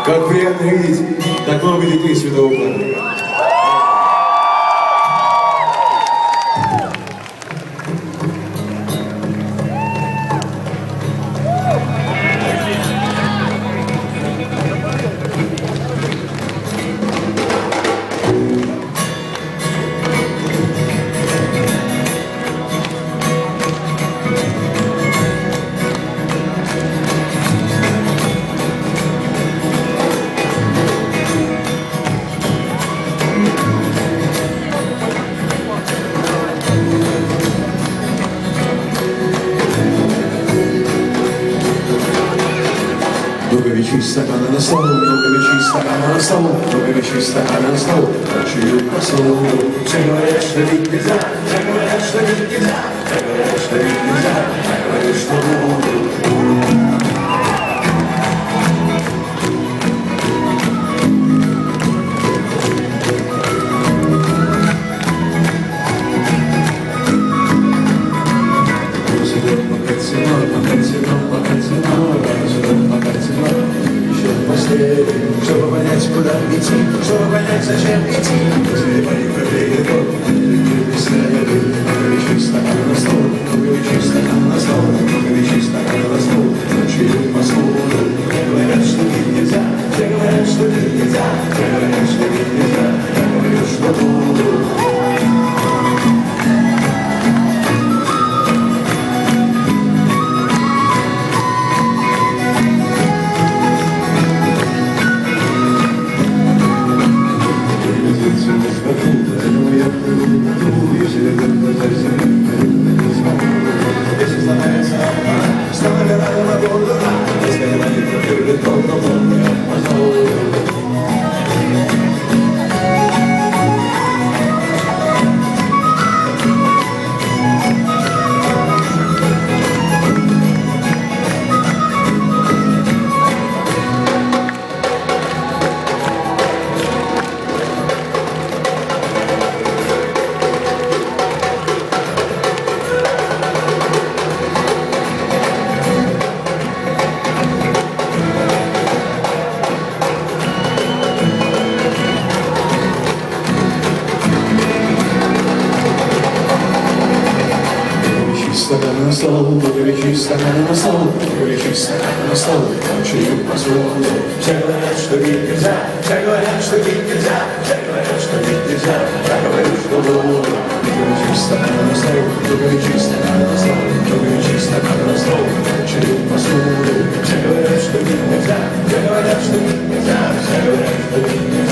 Как приятно видеть так много детей Святого Плана. Много вещей стакана на стол, много вещей стакана на стол, много вещей стакана на стол, ночью посуду. Все говорят, что ведь нельзя, все говорят, что ведь нельзя, все говорят, что ведь нельзя, я говорю, что буду. Чтобы понять, куда идти, чтобы понять, зачем идти. Если поехали то, без снега, много стакана на стол, много стакана на стол, много стакана на стол, ночью посуду. Говорят, что пить нельзя, все говорят, что пить нельзя, все говорят, что пить нельзя, я говорю, что буду. Если сломается одна, снова рядом огонь, если не болит, то любит только полный мозоль. Стакана на стол, много вещей стакана на стол, много вещей стакана на стол, ночью посуду. Все говорят, что пить нельзя, все говорят, что пить нельзя, все говорят, что пить нельзя, я говорю, что буду. Много вещей стакана на стол, много вещей стакана на стол, много вещей стакана на стол, ночью посуду. Все говорят, что пить нельзя, все говорят, что пить нельзя, все говорят, что пить нельзя.